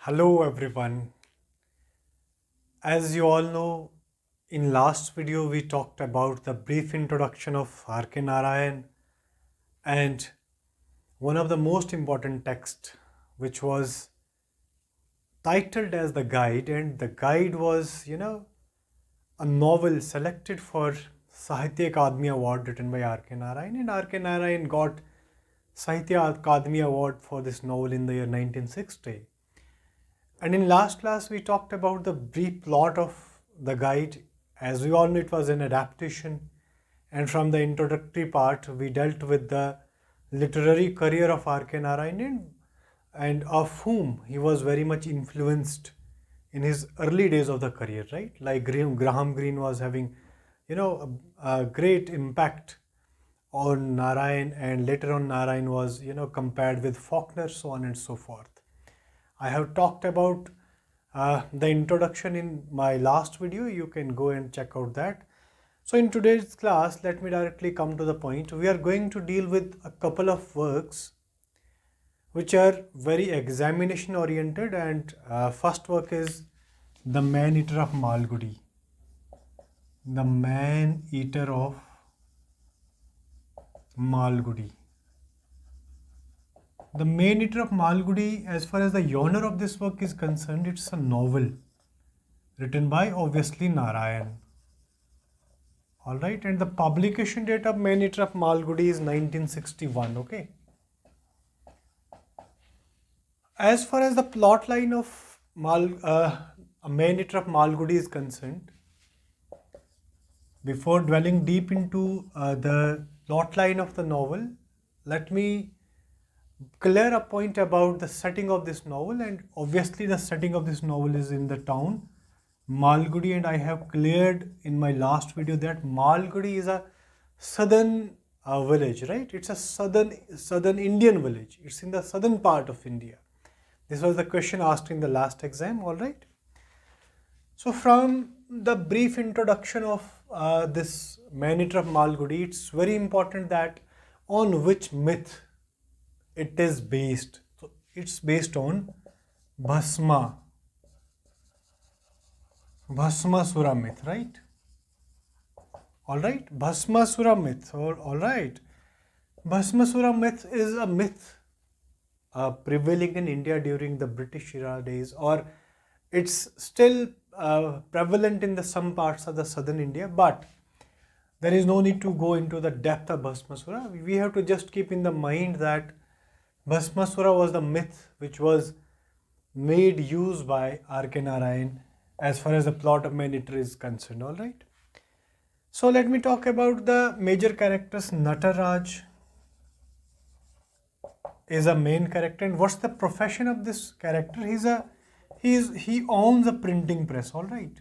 Hello everyone. As you all know, in last video we talked about the brief introduction of R.K. Narayan and one of the most important text which was titled as The Guide, and the guide was, a novel selected for Sahitya Akademi Award written by R.K. Narayan, and R.K. Narayan got Sahitya Akademi Award for this novel in the year 1960. And in last class, we talked about the brief plot of the guide. As we all know, it was an adaptation. And from the introductory part, we dealt with the literary career of R.K. Narayan and of whom he was very much influenced in his early days of the career, right? Like Graham Greene was having, a great impact on Narayan, and later on Narayan was, compared with Faulkner, so on and so forth. I have talked about the introduction in my last video. You can go and check out that. So in today's class, let me directly come to the point. We are going to deal with a couple of works which are very examination oriented, and first work is The Man Eater of Malgudi. The Man Eater of Malgudi. The Man Eater of Malgudi, as far as the genre of this work is concerned, it's a novel written by obviously Narayan. Alright, and the publication date of Man Eater of Malgudi is 1961, okay. As far as the plot line of a Man Eater of Malgudi is concerned, before dwelling deep into the plot line of the novel, let me clear a point about the setting of this novel. And obviously the setting of this novel is in the town Malgudi, and I have cleared in my last video that Malgudi is a southern village, right? It's a southern Indian village. It's in the southern part of India. This was the question asked in the last exam. All right. So from the brief introduction of this Man Eater of Malgudi, it's very important that on which myth it is based. So it's based on Bhasmasura myth, right? All right, Bhasmasura myth. All right, Bhasmasura myth is a myth prevailing in India during the British era days, or it's still prevalent in the some parts of the southern India, but there is no need to go into the depth of Bhasmasura. We have to just keep in the mind that Bhasmasura was the myth which was made use by R.K. Narayan as far as the plot of Man Eater is concerned. All right. So let me talk about the major characters. Nataraj is a main character, and what's the profession of this character? He owns a printing press. All right.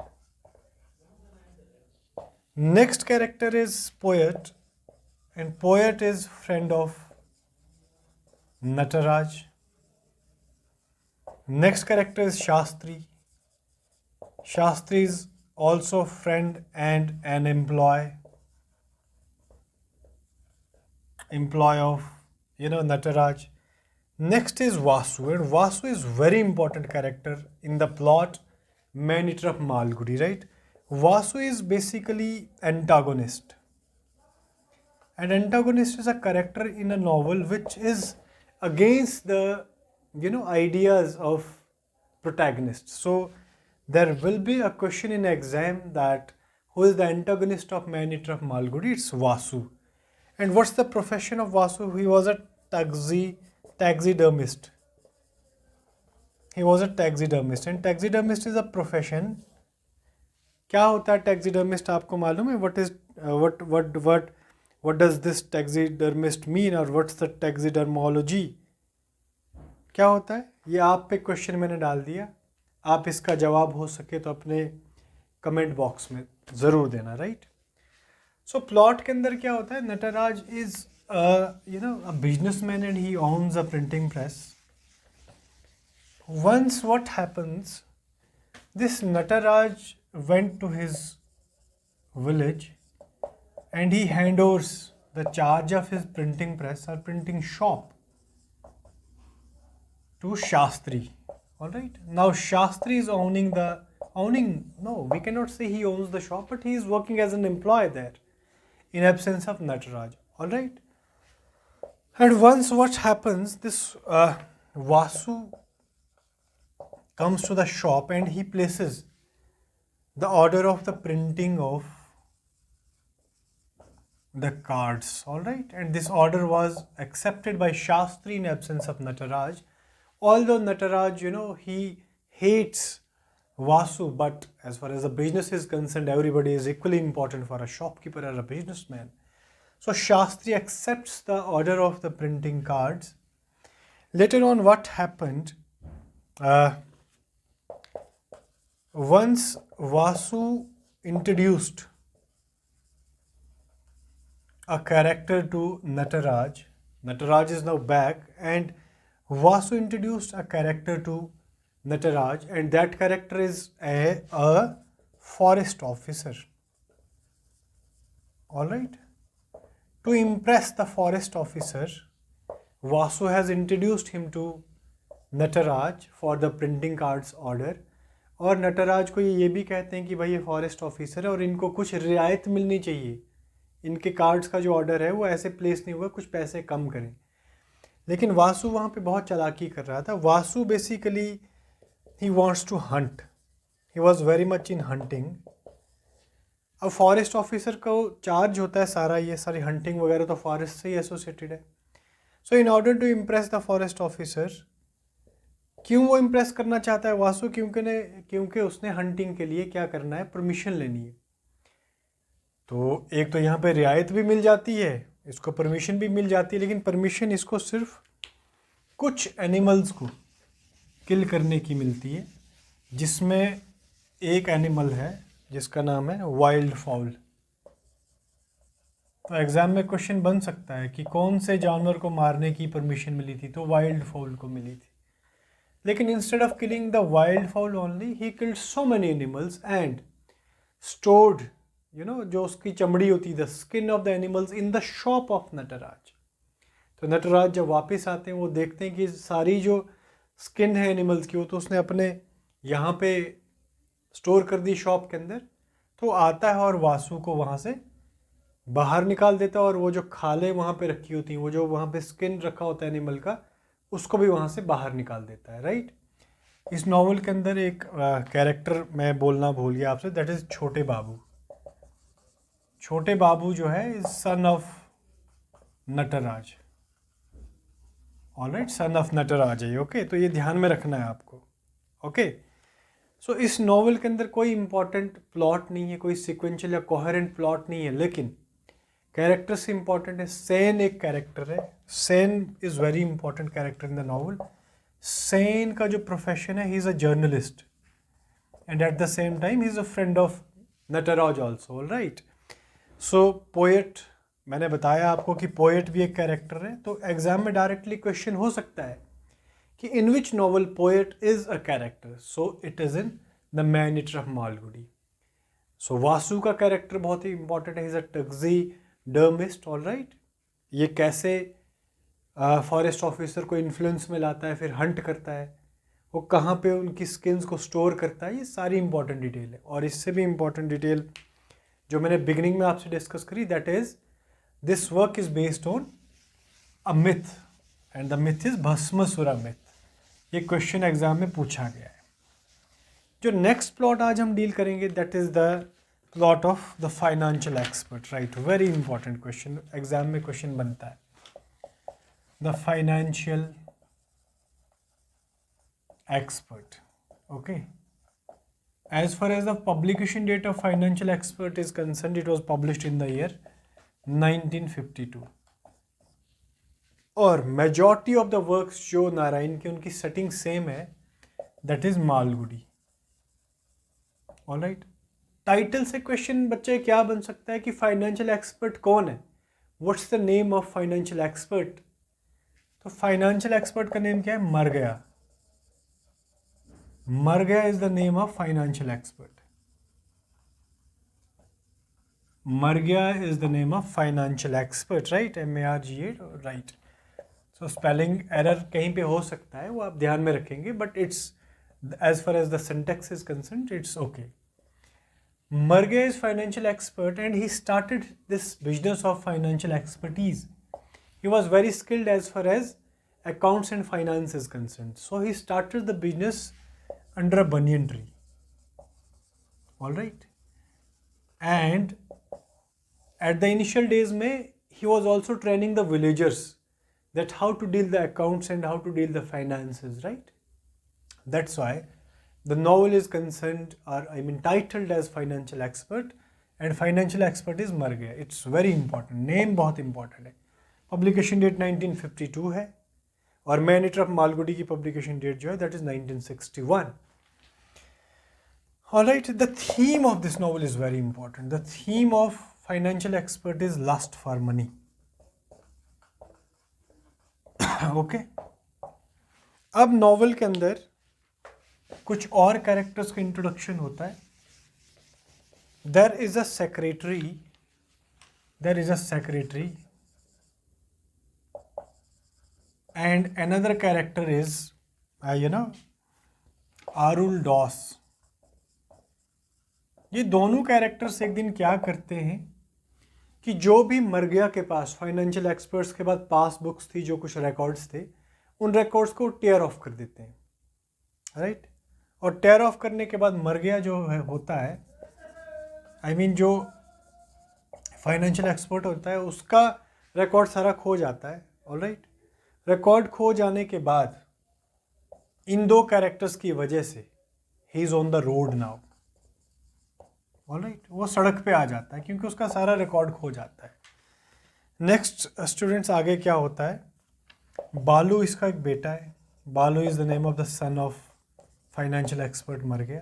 Next character is Poet, and Poet is friend of Nataraj. Next character is Shastri. Shastri is also friend and an employee of Nataraj. Next is Vasu, and Vasu is very important character in the plot Man Eater of Malgudi, right? Vasu is basically antagonist, and antagonist is a character in a novel which is against the ideas of protagonists. So there will be a question in exam that who is the antagonist of Man Eater of Malgudi? It's Vasu. And what's the profession of Vasu? He was a taxidermist. He was a taxidermist, and taxidermist is a profession. क्या होता है taxidermist? आपको मालूम है? What does this taxidermist mean, or what's the taxidermology? क्या होता है? ये आप पे क्वेश्चन मैंने डाल दिया. आप इसका जवाब हो सके तो अपने कमेंट बॉक्स में ज़रूर देना, राइट? सो प्लॉट के अंदर क्या होता है? Nataraj is a businessman and he owns a printing press. Once what happens, this Nataraj went to his village and he handovers the charge of his printing press or printing shop to Shastri. All right. Now Shastri is no, we cannot say he owns the shop, but he is working as an employee there in absence of Nataraj. All right. And once what happens, this Vasu comes to the shop and he places the order of the printing of the cards. All right. And this order was accepted by Shastri in absence of Nataraj. Although Nataraj, he hates Vasu, but as far as the business is concerned, everybody is equally important for a shopkeeper or a businessman. So Shastri accepts the order of the printing cards. Later on, what happened? Once Vasu introduced a character to Nataraj, Nataraj is now back, and Vasu introduced a character to Nataraj, and that character is a forest officer. Alright. To impress the forest officer, Vasu has introduced him to Nataraj for the printing cards order. और नटराज को ये भी कहते हैं कि भाई ये forest officer है और इनको कुछ रियायत मिलनी चाहिए, इनके कार्ड्स का जो ऑर्डर है वो ऐसे प्लेस नहीं हुआ, कुछ पैसे कम करें. लेकिन वासु वहाँ पे बहुत चालाकी कर रहा था. Vasu basically he wants to hunt, he was very much in hunting. अब फॉरेस्ट ऑफिसर को चार्ज होता है सारा, ये सारी हंटिंग वगैरह तो फॉरेस्ट से ही एसोसिएटेड है. So in order to impress the forest officer, क्यों वो इम्प्रेस करना चाहता है वासु? क्योंकि उसने हंटिंग के लिए क्या करना है, परमिशन लेनी है. तो एक तो यहाँ पे रियायत भी मिल जाती है, इसको परमिशन भी मिल जाती है, लेकिन परमिशन इसको सिर्फ कुछ एनिमल्स को किल करने की मिलती है, जिसमें एक एनिमल है जिसका नाम है वाइल्ड फाउल. तो एग्ज़ाम में क्वेश्चन बन सकता है कि कौन से जानवर को मारने की परमिशन मिली थी, तो वाइल्ड फाउल को मिली थी. लेकिन instead of killing the wild fowl only, he killed so many animals and stored जो उसकी चमड़ी होती है, the skin of the animals in the shop of Nataraj. तो नटराज जब वापस आते हैं वो देखते हैं कि सारी जो स्किन है एनिमल्स की वो तो उसने अपने यहाँ पे स्टोर कर दी शॉप के अंदर. तो आता है और वासु को वहाँ से बाहर निकाल देता है, और वो जो खाले वहाँ पे रखी होती हैं, वो जो वहाँ पे स्किन रखा होता है एनिमल का, उसको भी वहाँ से बाहर निकाल देता है. राइट. इस नॉवल के अंदर एक कैरेक्टर मैं बोलना भूल गया आपसे, दैट इज़ छोटे बाबू. छोटे बाबू जो है is son of Nataraj. Alright, son of Nataraj है. ओके, तो ये ध्यान में रखना है आपको. ओके. सो इस नॉवल के अंदर कोई इंपॉर्टेंट प्लॉट नहीं है, कोई सिक्वेंशियल या कोहेरेंट प्लॉट नहीं है, लेकिन कैरेक्टर से इंपॉर्टेंट है. सेन एक कैरेक्टर है. Sen is very important character in the novel. Sen का जो प्रोफेशन है, he is a journalist and at the same time he is a friend of Nataraj also. Alright. So poet, मैंने बताया आपको कि पोएट भी एक कैरेक्टर है. तो एग्जाम में डायरेक्टली क्वेश्चन हो सकता है कि in which novel poet is a character. So it is in the man eater of Malgudi. So Vasu का कैरेक्टर बहुत ही इंपॉर्टेंट है. Is a taxidermist. All right. ये कैसे फॉरेस्ट ऑफिसर को इन्फ्लुएंस में लाता है, फिर हंट करता है, वो कहाँ पे उनकी स्किन्स को स्टोर करता है, ये सारी इंपॉर्टेंट डिटेल है. और इससे भी इंपॉर्टेंट डिटेल जो मैंने बिगिनिंग में आपसे डिस्कस करी, that is this work is based on a myth and the myth is Bhasmasura myth. ये क्वेश्चन एग्जाम में पूछा गया है. जो नेक्स्ट प्लॉट आज हम डील करेंगे, that is the plot of the financial expert. Right, very important question, exam में क्वेश्चन बनता है. The financial expert. Okay. As far as the publication date of Financial Expert is concerned, it was published in the year 1952. और majority of the works जो नारायण की उनकी setting same है, that is Malgudi. Alright. Title से question बच्चे क्या बन सकता है कि फाइनेंशियल एक्सपर्ट कौन है, what's the name of financial expert. तो फाइनेंशियल एक्सपर्ट का नेम क्या है? मर गया. मर गया is the name of financial expert. मर गया is the name of financial expert. Right, MARGA. Right. So spelling error कहीं पे हो सकता है, वो आप ध्यान में रखेंगे, but it's as far as the syntax is concerned, it's okay. Margia is financial expert and he started this business of financial expertise. He was very skilled as far as accounts and finance is concerned. So he started the business under a banyan tree. All right. And at the initial days he was also training the villagers that how to deal the accounts and how to deal the finances, right? That's why the novel is concerned, or titled as Financial Expert, and Financial Expert is मर गया. It's very important, name बहुत important है. Publication date 1952 है और Man Eater of Malgudi की publication date जो है that is 1961. Alright, the theme of this novel is very important. The theme of Financial Expert is lust for money. Okay. अब novel के अंदर कुछ और कैरेक्टर्स का इंट्रोडक्शन होता है. There is a secretary and another character is Arul Doss. ये दोनों कैरेक्टर्स एक दिन क्या करते हैं कि जो भी मर गया के पास फाइनेंशियल एक्सपर्ट्स के बाद पासबुक्स थी, जो कुछ रिकॉर्ड्स थे, उन रिकॉर्ड्स को टेयर ऑफ कर देते हैं, राइट. और टेयर ऑफ करने के बाद मर गया जो है होता है, जो फाइनेंशियल एक्सपर्ट होता है उसका रिकॉर्ड सारा खो जाता है. ऑलराइट. रिकॉर्ड खो जाने के बाद इन दो कैरेक्टर्स की वजह से he is on the road now. Alright. वो सड़क पे आ जाता है क्योंकि उसका सारा रिकॉर्ड खो जाता है. नेक्स्ट स्टूडेंट्स, आगे क्या होता है. बालू इसका एक बेटा है. Balu is the name of the son of financial expert मर गया.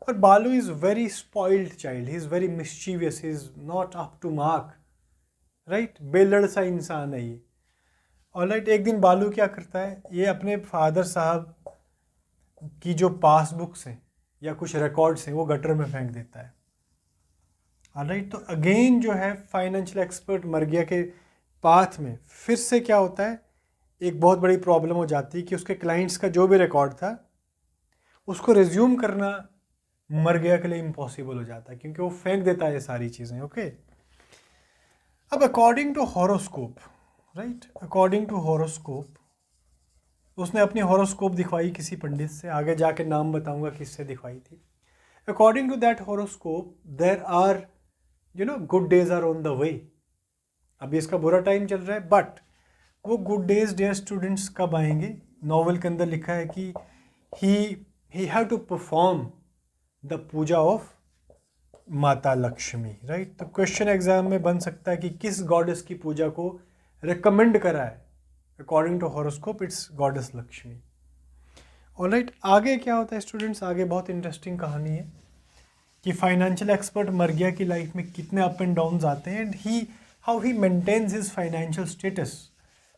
और Balu is very spoiled child. He is very mischievous. He is not up to mark, right. बेलड़ सा इंसान है ये. ऑलराइट. एक दिन बालू क्या करता है, ये अपने फादर साहब की जो पासबुक्स हैं या कुछ रिकॉर्ड्स हैं वो गटर में फेंक देता है. ऑलराइट. तो अगेन जो है फाइनेंशियल एक्सपर्ट मर गया के पाथ में फिर से क्या होता है, एक बहुत बड़ी प्रॉब्लम हो जाती है कि उसके क्लाइंट्स का जो भी रिकॉर्ड था उसको रिज्यूम करना मर गया के लिए इम्पॉसिबल हो जाता है क्योंकि वो फेंक देता है ये सारी चीज़ें. ओके. अब according to horoscope, right, according to horoscope उसने अपनी हॉरोस्कोप दिखवाई किसी पंडित से. आगे जाके नाम बताऊंगा किससे दिखवाई थी. According to that horoscope there are good days are on the way. अभी इसका बुरा टाइम चल रहा है बट वो गुड डेज डियर स्टूडेंट्स कब आएंगे. नॉवल के अंदर लिखा है कि he have to perform the puja of Mata Lakshmi, right. तो क्वेश्चन एग्जाम में बन सकता है कि किस गॉडेस की पूजा को रिकमेंड करा है. According to horoscope it's goddess Lakshmi. Alright. आगे क्या होता है स्टूडेंट्स, आगे बहुत इंटरेस्टिंग कहानी है कि फाइनेंशियल एक्सपर्ट मर गया की लाइफ में कितने अप एंड डाउन्स आते हैं and how he maintains his financial status,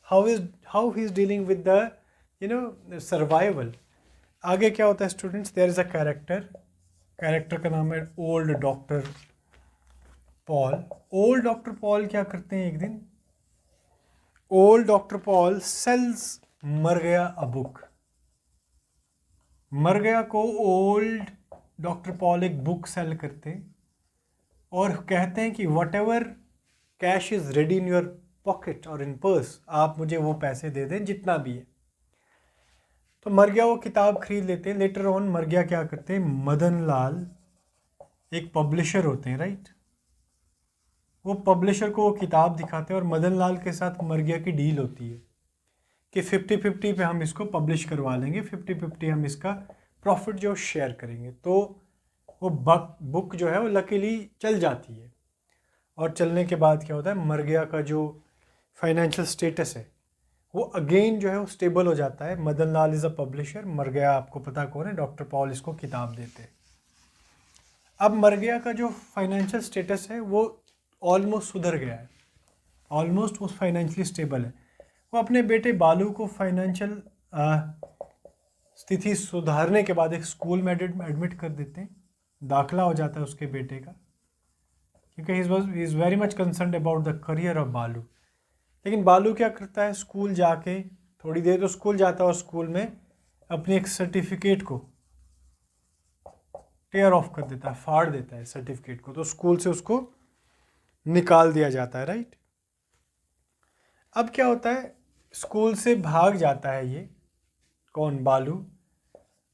how he is dealing with the survival. आगे क्या होता है students, there is a character का नाम है old doctor Paul. Old doctor Paul क्या करते हैं, एक दिन ओल्ड डॉक्टर पॉल सेल्स मर गया अ बुक. मर गया को ओल्ड डॉक्टर पॉल एक बुक सेल करते हैं और कहते हैं कि what ever cash is ready in your pocket और इन पर्स, आप मुझे वो पैसे दे दें जितना भी है. तो मर गया वो किताब खरीद लेते हैं. लेटर ऑन मर गया क्या करते हैं, मदन लाल एक पब्लिशर होते हैं, राइट. वो पब्लिशर को वो किताब दिखाते हैं और मदन लाल के साथ मर गया की डील होती है कि 50-50 पे हम इसको पब्लिश करवा लेंगे, 50-50 हम इसका प्रॉफिट जो शेयर करेंगे. तो वो बुक जो है वो लकीली चल जाती है. और चलने के बाद क्या होता है, मर गया का जो फाइनेंशियल स्टेटस है वो अगेन जो है वो स्टेबल हो जाता है. Madan Lal is a publisher, मर गया आपको पता कौन है, डॉक्टर पॉल इसको किताब देते हैं. अब मर गया का जो फाइनेंशियल स्टेटस है वो ऑलमोस्ट सुधर गया है, ऑलमोस्ट वो फाइनेंशियली स्टेबल है. वो अपने बेटे बालू को फाइनेंशियल स्थिति सुधारने के बाद एक स्कूल में एडमिट कर देते हैं. दाखिला हो जाता है उसके बेटे का क्योंकि ही is very much concerned about the career of बालू. लेकिन बालू क्या करता है, स्कूल जाके थोड़ी देर तो स्कूल जाता है और स्कूल में अपनी एक सर्टिफिकेट को टेयर ऑफ कर देता है, फाड़ देता है सर्टिफिकेट को, तो स्कूल से उसको निकाल दिया जाता है, राइट। अब क्या होता है, स्कूल से भाग जाता है ये कौन, बालू,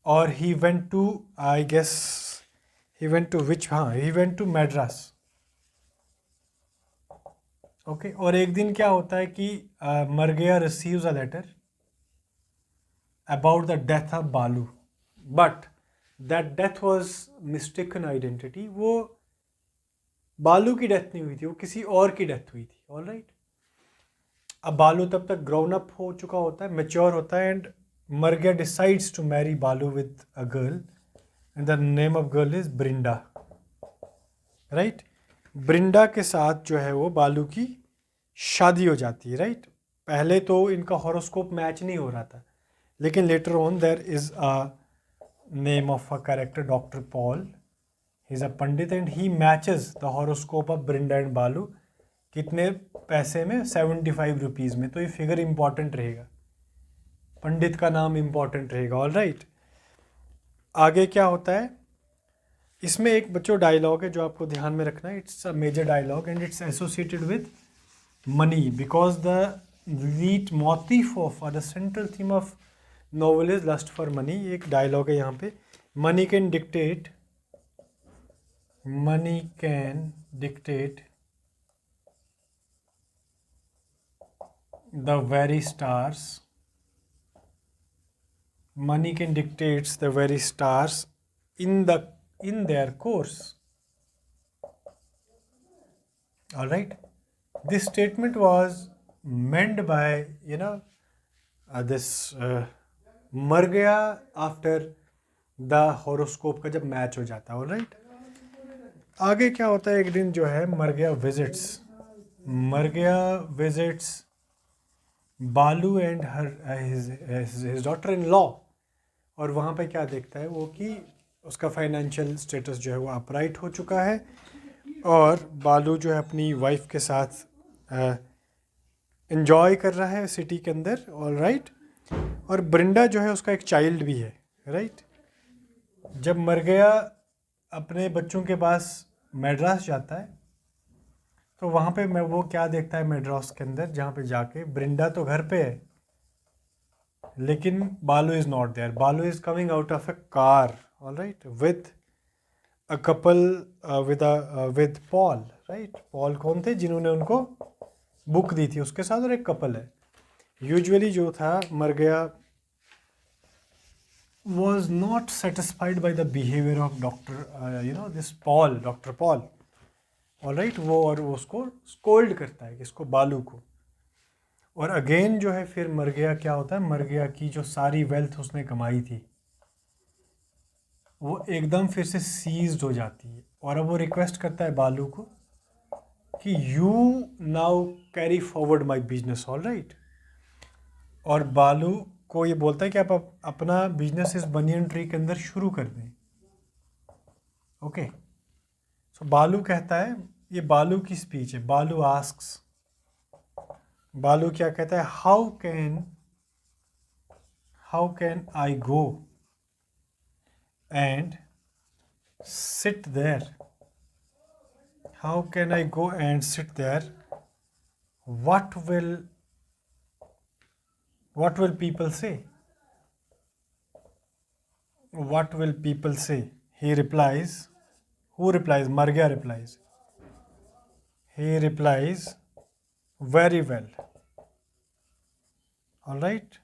और he went to, I guess he went to which, हाँ he went to Madras. Okay, और एक दिन क्या होता है कि Margayya receives a letter about the death of बालू, but that death was mistaken identity। वो बालू की डेथ नहीं हुई थी, वो किसी और की डेथ हुई थी, ऑल राइट। अब बालू तब तक ग्रोन अप हो चुका होता है, मेच्योर होता है, एंड मरगिया डिसाइड्स टू मैरी बालू with a girl, and the name of girl is Brinda, right. Brinda के साथ जो है वो बालू की शादी हो जाती है, राइट। पहले तो इनका हॉरोस्कोप मैच नहीं हो रहा था, लेकिन later on their is a name of a character doctor Paul, he is a Pandit, and he matches the horoscope of Brinda and बालू। कितने पैसे में? 75 रुपीज़ में। तो ये फिगर इंपॉर्टेंट रहेगा, पंडित का नाम इंपॉर्टेंट रहेगा, ऑल राइट। आगे क्या होता है, इसमें एक बच्चों डायलॉग है जो आपको ध्यान में रखना है। It's a major dialogue and it's associated with money because the lead motif of or the central theme of novel is lust for money। एक डायलॉग है यहाँ पे, money can dictate the very stars, money can dictates the very stars in their course, all right। This statement was meant by this मर गया after the horoscope का जब match हो जाता है, ऑलराइट। आगे क्या होता है, एक दिन जो है मर गया विजिट्स बालू and his daughter in law, और वहाँ पे क्या देखता है वो कि उसका फाइनेंशियल स्टेटस जो है वो अपराइट हो चुका है, और बालू जो है अपनी वाइफ के साथ एंजॉय कर रहा है सिटी के अंदर, ऑल राइट। और ब्रिंडा जो है उसका एक चाइल्ड भी है, राइट। जब मर गया अपने बच्चों के पास मैड्रास जाता है, तो वहाँ पे मैं वो क्या देखता है मैड्रास के अंदर, जहाँ पे जाके ब्रिंडा तो घर पे है, लेकिन बालू इज़ नॉट देयर। बालू is coming out of a car, all right, with a couple, with Paul, right. Paul कौन थे? जिन्होंने उनको बुक दी थी, उसके साथ, और एक कपल है। यूजुअली जो था मर गया was not satisfied by the behavior of this Dr. Paul, all right। वो और वो उसको स्कोल्ड करता है, किसको? बालू को। और अगेन जो है फिर मर गया क्या होता है, मर गया की जो सारी वेल्थ उसने कमाई थी वो एकदम फिर से सीज्ड हो जाती है, और अब वो रिक्वेस्ट करता है बालू को कि you now carry forward my business, all right. और बालू को ये बोलता है कि आप अपना बिजनेस इस बनियन ट्री के अंदर शुरू कर दें, ओके। सो बालू कहता है, ये बालू की स्पीच है, बालू आस्क्स, बालू क्या कहता है, how can I go and sit there, how can I go and sit there, what will people say, what will people say? He replies, who replies? Margya replies, he replies, very well, all right,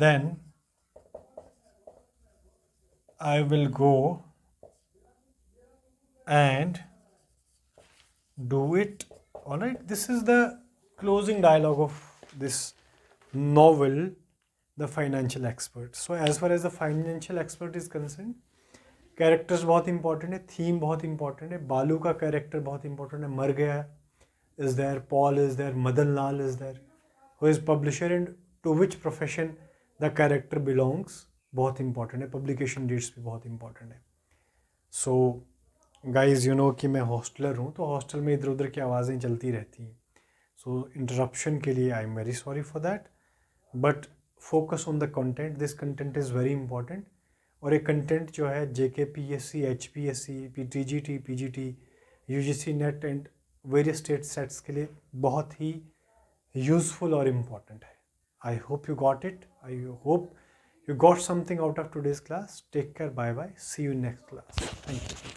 then I will go and do it, all right। This is the closing dialogue of this novel, The Financial Expert। So as far as the financial expert is concerned, characters बहुत important है, theme बहुत important है। बालू का character बहुत important है, Margayya is there, Paul is there, Madan Lal is there, who is publisher and to which profession the character belongs, बहुत important है। Publication dates भी बहुत इंपॉर्टेंट है। सो गाइज यू नो कि मैं हॉस्टलर हूँ, तो हॉस्टल में इधर उधर की आवाज़ें चलती रहती हैं, सो इंटरप्शन के लिए I am very sorry for that, but focus on the content, this content is very important. और ये कंटेंट जो है JKPSC, HPSC, TGT, PGT, UGC net and various state sets के लिए बहुत ही यूज़फुल और इम्पॉर्टेंट है। I hope you got it, I hope you got something out of today's class. Take care, bye bye, see you in next class. Thank you.